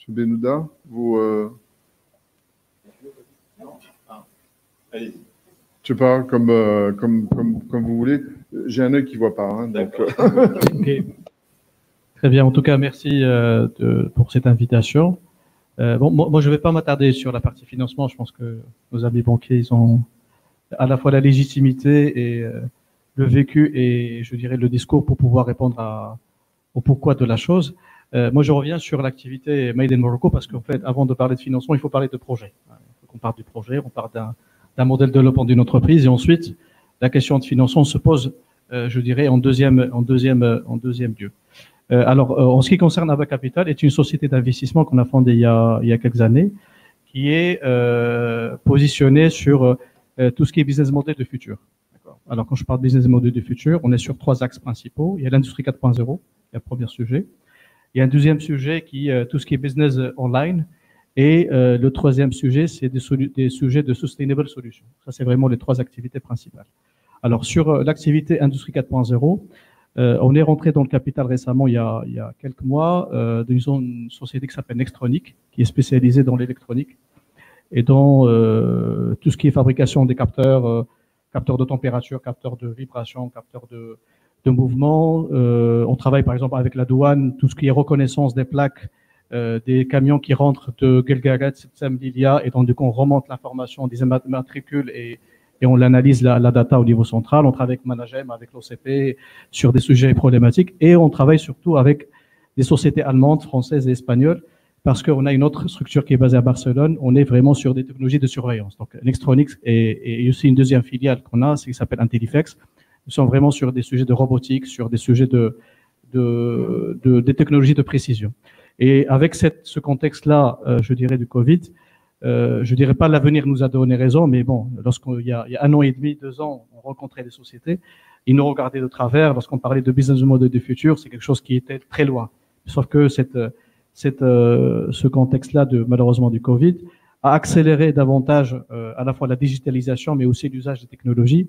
M. Benouda, vous... Allez-y. Je sais pas, comme vous voulez. J'ai un œil qui voit pas. Hein, donc, okay. Très bien. En tout cas, merci pour cette invitation. Bon, moi, je ne vais pas m'attarder sur la partie financement. Je pense que nos amis banquiers, ils ont à la fois la légitimité et le vécu et, je dirais, le discours pour pouvoir répondre au pourquoi de la chose. Moi, je reviens sur l'activité Made in Morocco parce qu'en fait, avant de parler de financement, il faut parler de projet. Il faut qu'on parle du projet, on parle d'un modèle de développement d'une entreprise et ensuite, la question de financement se pose, je dirais, en deuxième lieu. Alors, en ce qui concerne Abba Capital, est une société d'investissement qu'on a fondée il y a quelques années, qui est positionnée sur tout ce qui est business model de futur. Alors, quand je parle de business model de futur, on est sur 3 axes principaux. Il y a l'industrie 4.0, c'est le premier sujet. Il y a un deuxième sujet qui est tout ce qui est business online. Et le troisième sujet, c'est des sujets de sustainable solutions. Ça, c'est vraiment les 3 activités principales. Alors, sur l'activité industrie 4.0, on est rentré dans le capital récemment, il y a quelques mois, d'une société qui s'appelle Nextronic, qui est spécialisée dans l'électronique et dans tout ce qui est fabrication des capteurs, capteurs de température, capteurs de vibration, capteurs de mouvement. On travaille par exemple avec la douane, tout ce qui est reconnaissance des plaques, des camions qui rentrent de Guelgaret, Septem, Lilia, et donc du coup on remonte l'information des matricules et on l'analyse la data au niveau central. On travaille avec Managem, avec l'OCP sur des sujets problématiques et on travaille surtout avec des sociétés allemandes, françaises et espagnoles parce qu'on a une autre structure qui est basée à Barcelone. On est vraiment sur des technologies de surveillance. Donc Nextronics et aussi une deuxième filiale qu'on a, c'est qui s'appelle Intellifex. Nous sommes vraiment sur des sujets de robotique, sur des sujets des technologies de précision. Et avec ce contexte-là, je dirais du Covid, je dirais pas l'avenir nous a donné raison, mais bon, lorsqu'il y a 1 an et demi, 2 ans, on rencontrait des sociétés, ils nous regardaient de travers. Lorsqu'on parlait de business model du futur, c'est quelque chose qui était très loin. Sauf que ce contexte-là malheureusement du Covid a accéléré davantage à la fois la digitalisation, mais aussi l'usage des technologies.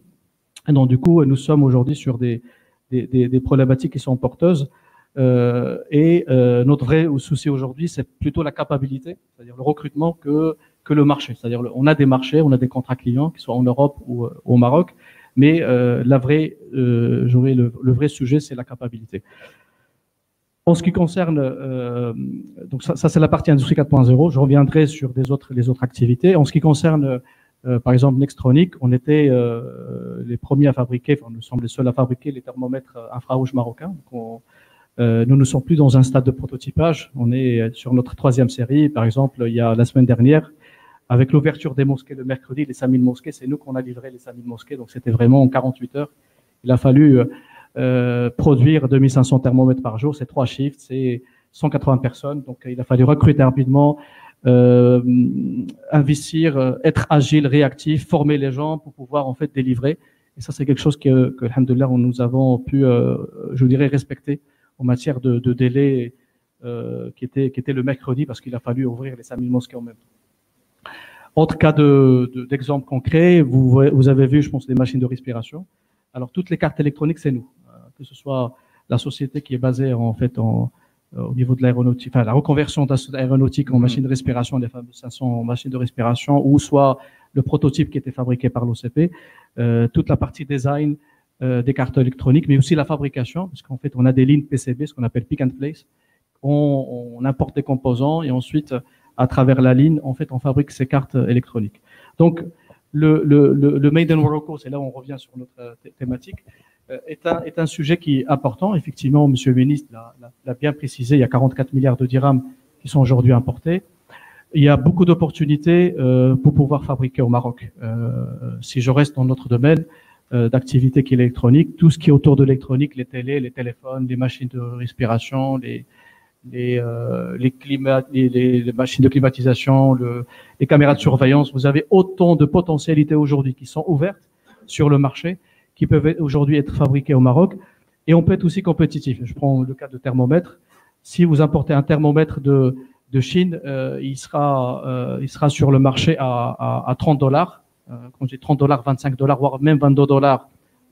Et donc du coup, nous sommes aujourd'hui sur des problématiques qui sont porteuses. Notre vrai souci aujourd'hui, c'est plutôt la capacité, c'est-à-dire le recrutement que le marché. C'est-à-dire, on a des marchés, on a des contrats clients, qui soient en Europe ou au Maroc, mais le vrai sujet, c'est la capacité. En ce qui concerne, donc ça c'est la partie industrie 4.0. Je reviendrai sur les autres activités. En ce qui concerne, par exemple, Nextronic, on était les premiers à fabriquer, enfin, nous sommes les seuls à fabriquer les thermomètres infrarouges marocains. Donc nous ne sommes plus dans un stade de prototypage. On est sur notre 3e série. Par exemple, il y a la semaine dernière, avec l'ouverture des mosquées le mercredi, les 5000 mosquées, c'est nous qu'on a livré les 5000 mosquées. Donc, c'était vraiment en 48 heures. Il a fallu produire 2500 thermomètres par jour. C'est 3 shifts, c'est 180 personnes. Donc, il a fallu recruter rapidement, investir, être agile, réactif, former les gens pour pouvoir en fait délivrer. Et ça, c'est quelque chose que alhamdoulilah, nous avons pu, je dirais, respecter en matière de délai qui était le mercredi parce qu'il a fallu ouvrir les 5000 mosquées en même temps. Autre cas d'exemple concret, vous avez vu, je pense, des machines de respiration. Alors, toutes les cartes électroniques, c'est nous. Que ce soit la société qui est basée en fait au niveau de l'aéronautique, enfin la reconversion d'aéronautique en machines de respiration, les fameuses 500 machines de respiration, ou soit le prototype qui était fabriqué par l'OCP, toute la partie design des cartes électroniques, mais aussi la fabrication, parce qu'en fait, on a des lignes PCB, ce qu'on appelle pick and place. On importe des composants et ensuite, à travers la ligne, en fait, on fabrique ces cartes électroniques. Donc, le Made in Morocco, c'est là où on revient sur notre thématique, est un sujet qui est important. Effectivement, Monsieur le ministre l'a bien précisé, il y a 44 milliards de dirhams qui sont aujourd'hui importés. Il y a beaucoup d'opportunités pour pouvoir fabriquer au Maroc. Si je reste dans notre domaine d'activité qui est l'électronique, tout ce qui est autour de l'électronique, les télés, les téléphones, les machines de respiration, les machines de climatisation, les caméras de surveillance, vous avez autant de potentialités aujourd'hui qui sont ouvertes sur le marché, qui peuvent aujourd'hui être fabriquées au Maroc, et on peut être aussi compétitif. Je prends le cas de thermomètre. Si vous importez un thermomètre de Chine, il sera sur le marché à $30. Quand je dis $30, $25, voire même $22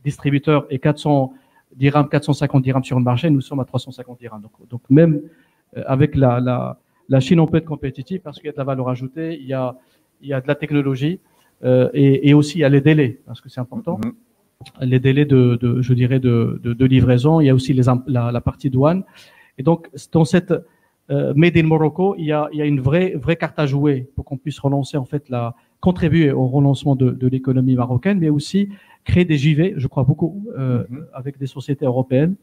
distributeur et 400 dirhams, 450 dirhams sur le marché, nous sommes à 350 dirhams. Donc même avec la la Chine, on peut être compétitif parce qu'il y a de la valeur ajoutée, il y a de la technologie et aussi il y a les délais, parce que c'est important. Les délais je dirais, de livraison. Il y a aussi la partie douane. Et donc, dans cette Made in Morocco, il y a une vraie carte à jouer pour qu'on puisse relancer, en fait, contribuer au relancement de l'économie marocaine, mais aussi créer des JV, je crois beaucoup, avec des sociétés européennes,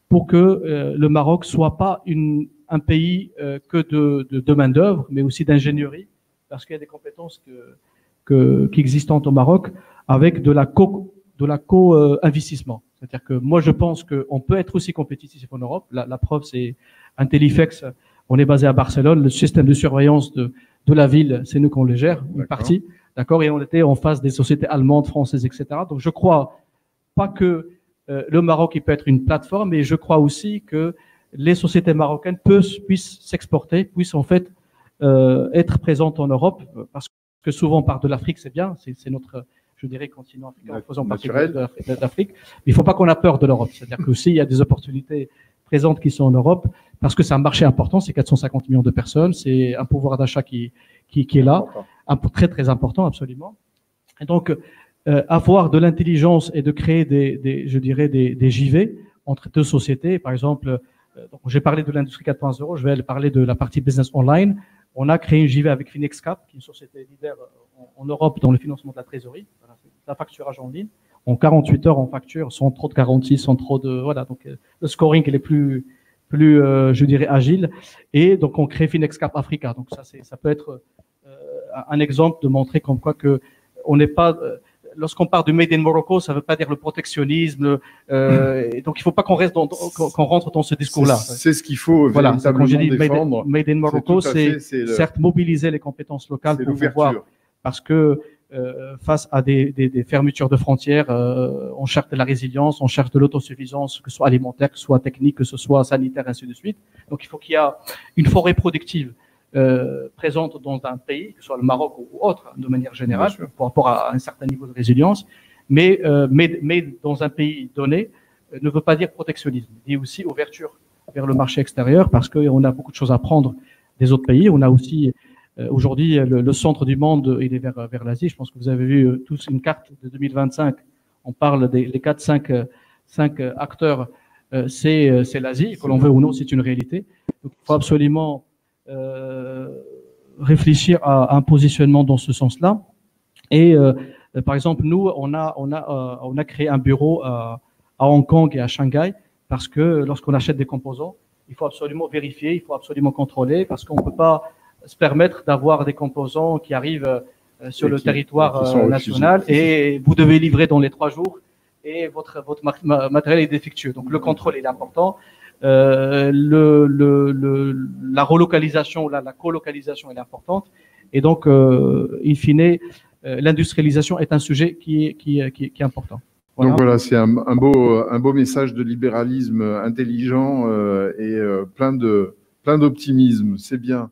pour que le Maroc soit pas un pays que de main-d'œuvre, mais aussi d'ingénierie, parce qu'il y a des compétences qui existent au Maroc avec de la co-investissement. C'est-à-dire que moi, je pense qu'on peut être aussi compétitif en Europe. La preuve, c'est Intellifex. On est basé à Barcelone. Le système de surveillance de la ville, c'est nous qu'on le gère, une partie. D'accord? Et on était en face des sociétés allemandes, françaises, etc. Donc, je crois pas que le Maroc, il peut être une plateforme, mais je crois aussi que les sociétés marocaines puissent s'exporter, puissent en fait être présentes en Europe, parce que souvent on part de l'Afrique, c'est bien, c'est notre, je dirais, continent africain, faisant partie de l'Afrique. Mais il ne faut pas qu'on a peur de l'Europe. C'est-à-dire qu'aussi, il y a des opportunités présentes qui sont en Europe, parce que c'est un marché important, c'est 450 millions de personnes, c'est un pouvoir d'achat qui est là, très très important, absolument. Et donc, avoir de l'intelligence et de créer des JV entre deux sociétés, par exemple, j'ai parlé de l'industrie 4.0, je vais parler de la partie business online. On a créé une JV avec FinexCap, qui est une société leader en Europe dans le financement de la trésorerie, la facturage en ligne. En 48 heures, on facture sans trop de garantie, sans trop de, voilà. Donc, le scoring, il est plus, je dirais, agile. Et donc, on crée FinexCap Africa. Donc, ça peut être un exemple de montrer comme quoi que on n'est pas, lorsqu'on parle du Made in Morocco, ça ne veut pas dire le protectionnisme. Et donc, il ne faut pas qu'on rentre dans ce discours-là. C'est ce qu'il faut véritablement défendre. Made in Morocco, c'est certes mobiliser les compétences locales pour pouvoir, parce que face à des fermetures de frontières, on cherche de la résilience, on cherche de l'autosuffisance, que ce soit alimentaire, que ce soit technique, que ce soit sanitaire, ainsi de suite. Donc, il faut qu'il y ait une forêt productive présente dans un pays, que ce soit le Maroc ou autre, de manière générale, par rapport à un certain niveau de résilience, mais dans un pays donné, ne veut pas dire protectionnisme, il dit aussi ouverture vers le marché extérieur, parce qu'on a beaucoup de choses à prendre des autres pays. On a aussi, aujourd'hui, le centre du monde, il est vers l'Asie. Je pense que vous avez vu tous une carte de 2025. On parle des 4-5 acteurs, c'est l'Asie, que l'on veut ou non, c'est une réalité. Donc, il faut absolument réfléchir à un positionnement dans ce sens-là. Et par exemple, nous, on a créé un bureau à Hong Kong et à Shanghai, parce que lorsqu'on achète des composants, il faut absolument vérifier, il faut absolument contrôler, parce qu'on ne peut pas se permettre d'avoir des composants qui arrivent sur le territoire national et vous devez livrer dans les 3 jours et votre matériel est défectueux. Donc le contrôle est important. La relocalisation, la colocalisation est importante, et donc in fine, l'industrialisation est un sujet qui est important. Voilà. Donc voilà, c'est un beau message de libéralisme intelligent et plein d'optimisme. C'est bien.